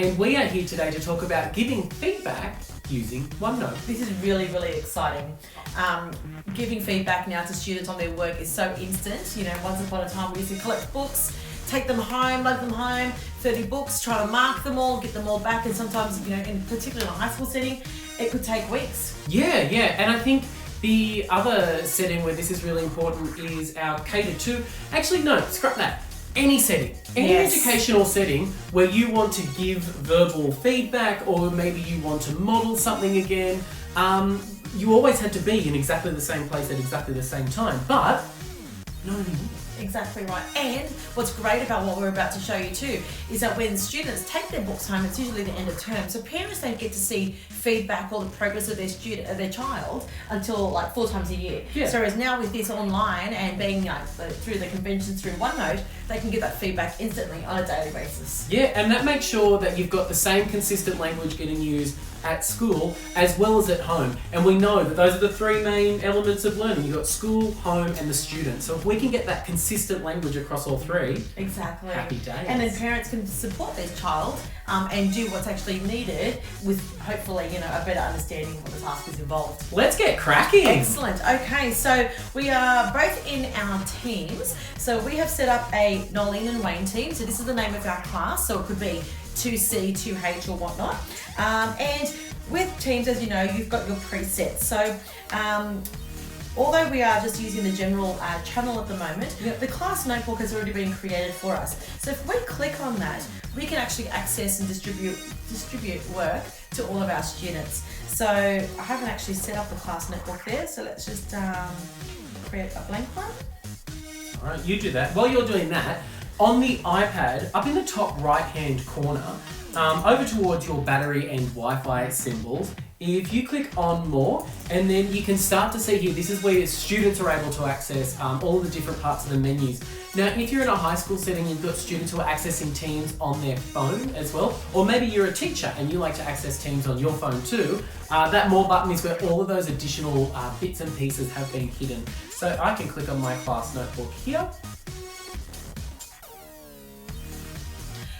and we are here today to talk about giving feedback using OneNote. This is really, really exciting. Giving feedback now to students on their work is so instant. You know, once upon a time we used to collect books, take them home, lug them home, 30 books, try to mark them all, get them all back, and sometimes, you know, in particularly in a high school setting, it could take weeks. Yeah, and I think the other setting where this is really important is our catered to. Actually, no, scrap that. Any setting, any educational setting where you want to give verbal feedback, or maybe you want to model something again, you always had to be in exactly the same place at exactly the same time, but not anymore. Exactly right. And what's great about what we're about to show you too is that when students take their books home, it's usually the end of term, so parents don't get to see feedback or the progress of their child until like 4 times a year. Yeah. So whereas now with this online and being through the conventions through OneNote, they can get that feedback instantly on a daily basis. Yeah, and that makes sure that you've got the same consistent language getting used at school as well as at home. And we know that those are the 3 main elements of learning. You've got school, home, and the student. So if we can get that consistent language across all 3, exactly. Happy days. And then parents can support their child and do what's actually needed with hopefully, you know, a better understanding of what the task is involved. Let's get cracking. Excellent. Okay, so we are both in our teams. So we have set up a Noelene and Wayne team. So this is the name of our class. So it could be 2C, 2H or whatnot. And with teams, as you know, you've got your presets. So although we are just using the general channel at the moment, the class notebook has already been created for us. So if we click on that, we can actually access and distribute work to all of our students. So I haven't actually set up the class notebook there, so let's just create a blank one. All right, you do that. While you're doing that, on the iPad, up in the top right-hand corner, over towards your battery and Wi-Fi symbols, if you click on more, and then you can start to see here, this is where students are able to access all the different parts of the menus. Now, if you're in a high school setting, you've got students who are accessing Teams on their phone as well, or maybe you're a teacher and you like to access Teams on your phone too, that more button is where all of those additional bits and pieces have been hidden. So I can click on my class notebook here.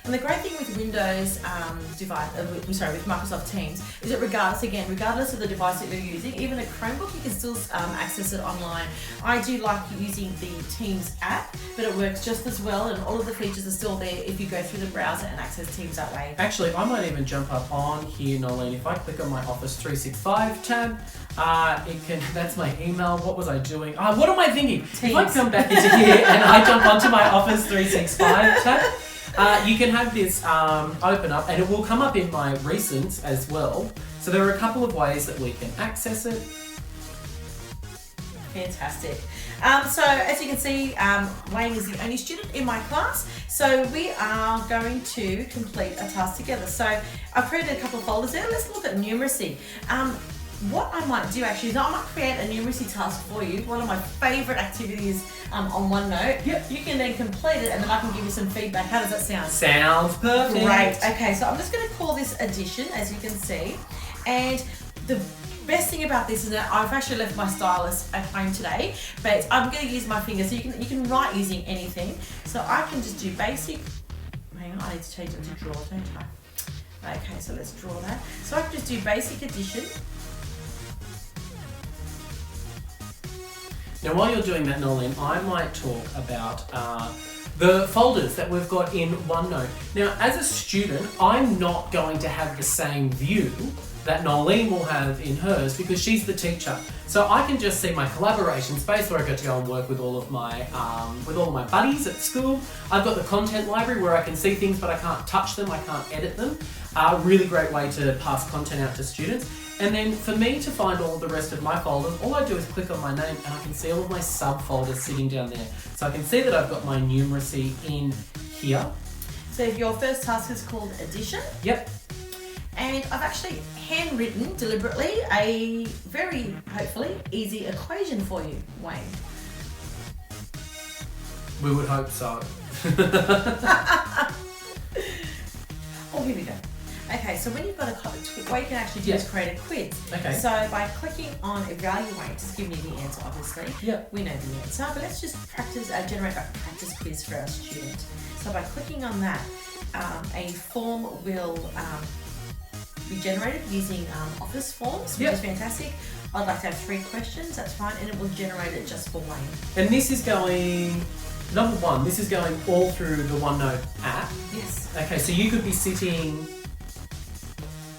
And the great thing with Windows with Microsoft Teams is that regardless of the device that you're using, even a Chromebook, you can still access it online. I do like using the Teams app, but it works just as well, and all of the features are still there if you go through the browser and access Teams that way. Actually, I might even jump up on here, Noelene. If I click on my Office 365 tab, that's my email. What was I doing? What am I thinking? Teams. If I come back into here and I jump onto my Office 365 tab, you can have this open up, and it will come up in my recents as well. So there are a couple of ways that we can access it. Fantastic. So as you can see, Wayne is the only student in my class. So we are going to complete a task together. So I've created a couple of folders there. Let's look at numeracy. What I might do actually is I might create a numeracy task for you, one of my favourite activities on OneNote. Yep. You can then complete it and then I can give you some feedback. How does that sound? Sounds perfect. Great. Okay, so I'm just going to call this addition, as you can see. And the best thing about this is that I've actually left my stylus at home today, but I'm going to use my fingers. So you can write using anything. So I can just do basic. Hang on, I need to change it to draw, don't I? Okay, so let's draw that. So I can just do basic addition. Now, while you're doing that, Noelene, I might talk about the folders that we've got in OneNote. Now, as a student, I'm not going to have the same view that Noelene will have in hers because she's the teacher. So I can just see my collaboration space where I get to go and work with all of my buddies at school. I've got the content library where I can see things but I can't touch them, I can't edit them. Really great way to pass content out to students. And then for me to find all the rest of my folders, all I do is click on my name and I can see all of my subfolders sitting down there. So I can see that I've got my numeracy in here. So your first task is called addition. Yep. And I've actually handwritten deliberately a very, hopefully, easy equation for you, Wayne. We would hope so. Oh, here we go. Okay, so when you've got what you can actually do is create a quiz. Okay. So by clicking on evaluate, it's giving you the answer, obviously. Yep. We know the answer, but let's just generate a practice quiz for our student. So by clicking on that, a form will be generated using Office forms, which Yep. is fantastic. I'd like to have 3 questions, that's fine, and it will generate it just for Wayne. And this is going, number one, this is going all through the OneNote app. Yes. Okay, so you could be sitting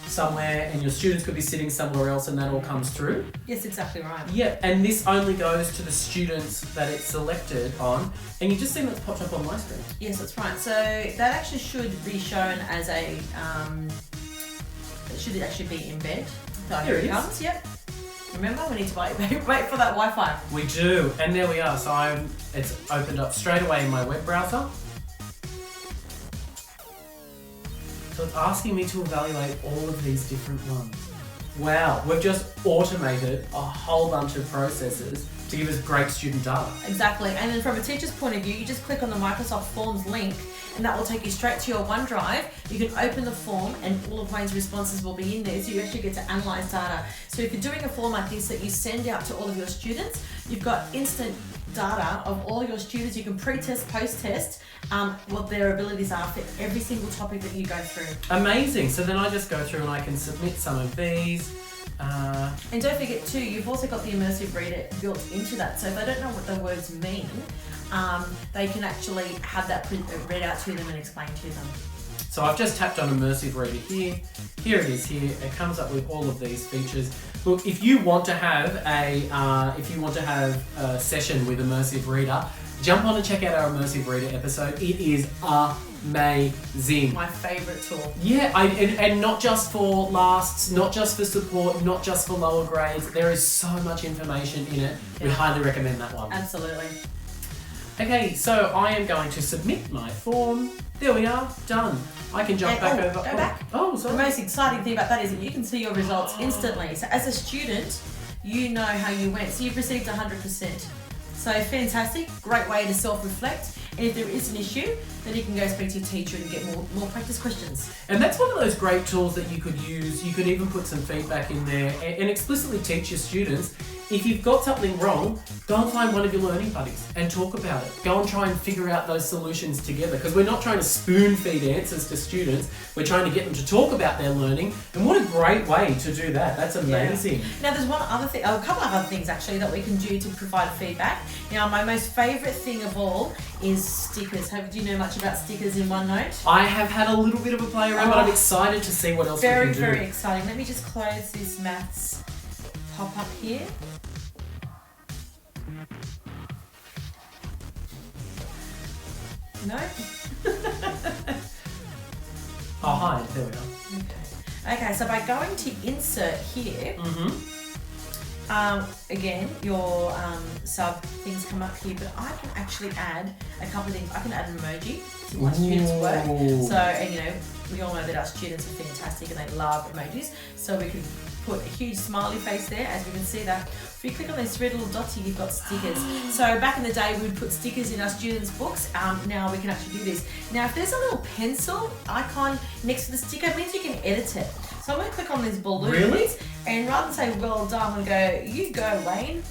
somewhere and your students could be sitting somewhere else and that all comes through. Yes, exactly right. Yep, and this only goes to the students that it's selected on. And you just seen that's popped up on my screen. Yes, that's right. So that actually should be shown as a, it should actually be in bed. So Here it is. comes, yep. Remember, we need to wait for that Wi-Fi. We do, and there we are. So it's opened up straight away in my web browser. So it's asking me to evaluate all of these different ones. Wow, we've just automated a whole bunch of processes to give us great student data. Exactly, and then from a teacher's point of view, you just click on the Microsoft Forms link and that will take you straight to your OneDrive. You can open the form and all of Wayne's responses will be in there, so you actually get to analyse data. So if you're doing a form like this that you send out to all of your students, you've got instant data of all your students. You can pre-test, post-test what their abilities are for every single topic that you go through. Amazing, so then I just go through and I can submit some of these. And don't forget too, you've also got the Immersive Reader built into that. So if they don't know what the words mean, they can actually have that read out to them and explain to them. So I've just tapped on Immersive Reader here. Here it is here. It comes up with all of these features. Look, if you want to have a session with Immersive Reader, jump on and check out our Immersive Reader episode. It is amazing. My favourite tool. Yeah, and not just for lasts, not just for support, not just for lower grades. There is so much information in it. We highly recommend that one. Absolutely. Okay, so I am going to submit my form. There we are, done. I can jump back over. Go back. Oh, The sorry. most exciting thing about that is that you can see your results instantly. So as a student, you know how you went. So you've received 100%. So fantastic, great way to self-reflect. And if there is an issue, then you can go speak to your teacher and get more practice questions. And that's one of those great tools that you could use. You could even put some feedback in there and explicitly teach your students, if you've got something wrong, go and find one of your learning buddies and talk about it. Go and try and figure out those solutions together, because we're not trying to spoon feed answers to students. We're trying to get them to talk about their learning. And what a great way to do that. That's amazing. Yeah. Now there's one other thing, a couple of other things actually that we can do to provide feedback. Now my most favourite thing of all is stickers. Do you know much about stickers in OneNote? I have had a little bit of a play around, but I'm excited to see what else we can do. Very exciting. Let me just close this maths pop-up here. No? Oh, hi. There we are. Okay, so by going to insert here, again, your sub things come up here, but I can actually add a couple of things. I can add an emoji to my students' work. So, and you know, we all know that our students are fantastic and they love emojis. So we can put a huge smiley face there, as we can see that. If you click on those 3 little dots here, you've got stickers. So back in the day, we would put stickers in our students' books. Now we can actually do this. Now, if there's a little pencil icon next to the sticker, it means you can edit it. So I'm going to click on these balloons. Really? And rather than say, well done, I'm going to go, you go, Wayne.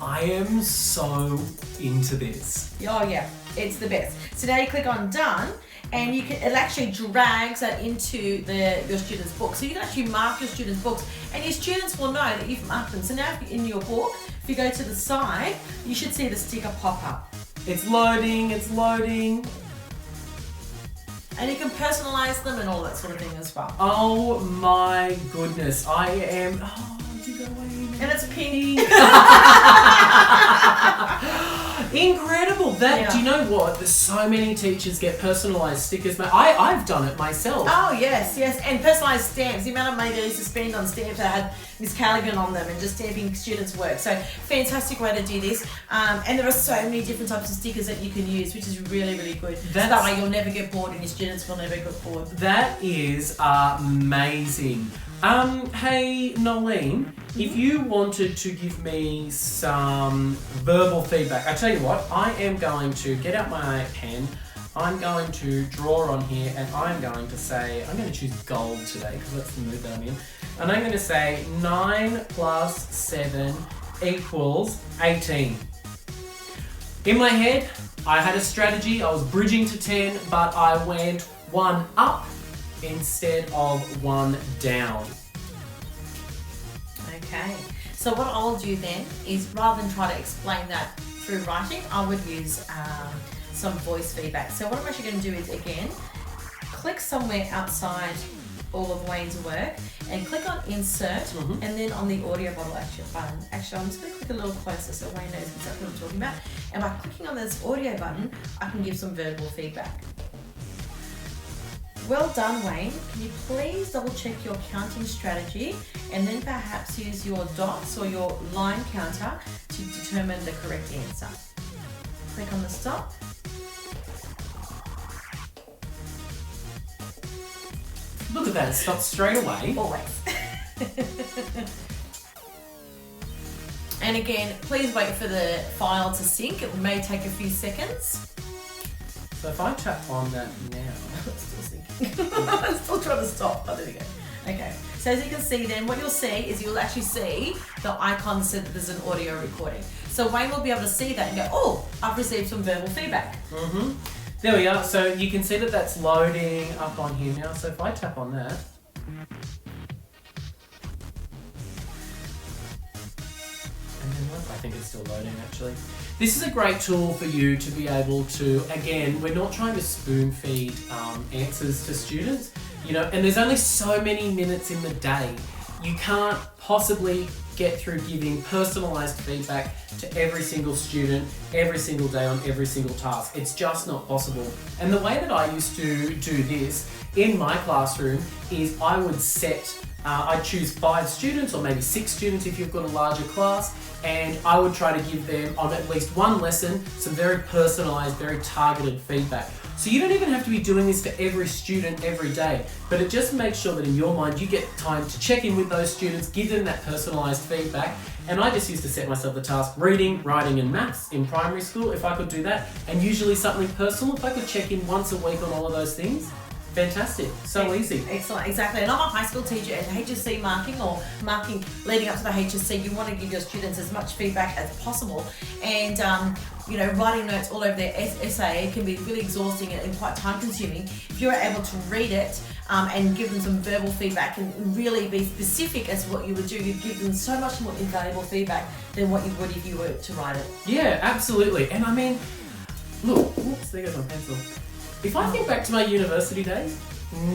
I am so into this. Oh yeah, it's the best. So now you click on done, and it actually drags that into your students' book. So you can actually mark your students' books, and your students will know that you've marked them. So now in your book, if you go to the side, you should see the sticker pop up. It's loading, it's loading. And you can personalize them and all that sort of thing as well. Oh my goodness, I am, you go away. And it's pink. Incredible. Do you know what? There's so many teachers get personalised stickers. I've done it myself. Oh yes, and personalised stamps. The amount of money they used to spend on stamps that had Miss Callaghan on them and just stamping students' work. So fantastic way to do this. And there are so many different types of stickers that you can use, which is really, really good. So that way you'll never get bored and your students will never get bored. That is amazing. Hey Noelene, if you wanted to give me some verbal feedback, I tell you what, I am going to get out my pen, I'm going to draw on here, and I'm going to say, I'm going to choose gold today because that's the mood that I'm in, and I'm going to say 9 plus 7 equals 18. In my head, I had a strategy. I was bridging to 10, but I went 1 up instead of 1 down. Okay. So what I'll do then is, rather than try to explain that through writing, I would use some voice feedback. So what I'm actually going to do is, again, click somewhere outside all of Wayne's work and click on insert, and then on the audio bottle button. Actually, I'm just going to click a little closer so Wayne knows exactly what I'm talking about. And by clicking on this audio button, I can give some verbal feedback. Well done, Wayne. Can you please double check your counting strategy and then perhaps use your dots or your line counter to determine the correct answer. Click on the stop. Look at that, it stopped straight away. Always. And again, please wait for the file to sync. It may take a few seconds. So if I tap on that now... It's still syncing. I'm still trying to stop. Oh, there we go. Okay. So as you can see then, what you'll see is you'll actually see the icon said that there's an audio recording. So Wayne will be able to see that and go, oh, I've received some verbal feedback. There we are. So you can see that that's loading up on here now. So if I tap on that... I think it's still loading actually. This is a great tool for you to be able to, again, we're not trying to spoon feed answers to students, you know, and there's only so many minutes in the day. You can't possibly get through giving personalised feedback to every single student, every single day on every single task. It's just not possible. And the way that I used to do this in my classroom is I would set, I'd choose 5 students or maybe 6 students if you've got a larger class, and I would try to give them on at least one lesson some very personalised, very targeted feedback. So you don't even have to be doing this for every student every day, but it just makes sure that in your mind you get time to check in with those students, give them that personalised feedback. And I just used to set myself the task, reading, writing and maths in primary school, if I could do that, and usually something personal, if I could check in once a week on all of those things. Fantastic, so easy. Excellent, exactly. And I'm a high school teacher, and HSC marking or marking leading up to the HSC, you want to give your students as much feedback as possible. And you know, writing notes all over their essay can be really exhausting and quite time consuming. If you're able to read it and give them some verbal feedback and really be specific as to what you would do, you'd give them so much more invaluable feedback than what you would if you were to write it. Yeah, absolutely. And I mean, look, oops, there goes my pencil. If I think back to my university days,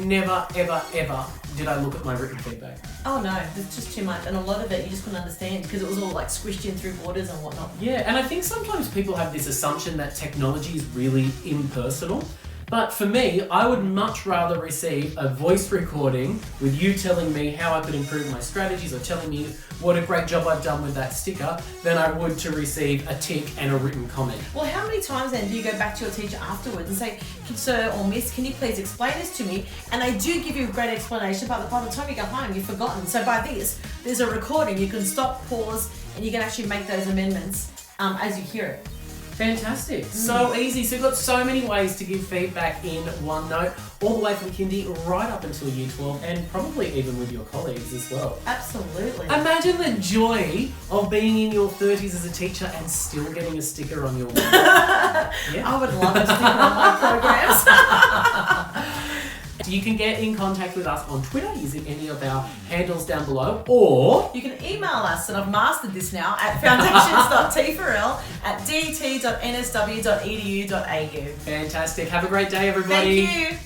never, ever, ever did I look at my written feedback. Oh no, there's just too much, and a lot of it you just couldn't understand because it was all like squished in through borders and whatnot. Yeah, and I think sometimes people have this assumption that technology is really impersonal. But for me, I would much rather receive a voice recording with you telling me how I could improve my strategies or telling me what a great job I've done with that sticker than I would to receive a tick and a written comment. Well, how many times then do you go back to your teacher afterwards and say, sir or miss, can you please explain this to me? And they do give you a great explanation, but by the time you go home, you've forgotten. So by this, there's a recording. You can stop, pause, and you can actually make those amendments as you hear it. Fantastic. So easy. So you've got so many ways to give feedback in OneNote, all the way from kindy right up until year 12, and probably even with your colleagues as well. Absolutely. Imagine the joy of being in your 30s as a teacher and still getting a sticker on your wall. Yeah. I would love a sticker on my programs. You can get in contact with us on Twitter using any of our handles down below, or you can email us, and I've mastered this now, at foundations.t4l@det.nsw.edu.au. Fantastic. Have a great day, everybody. Thank you.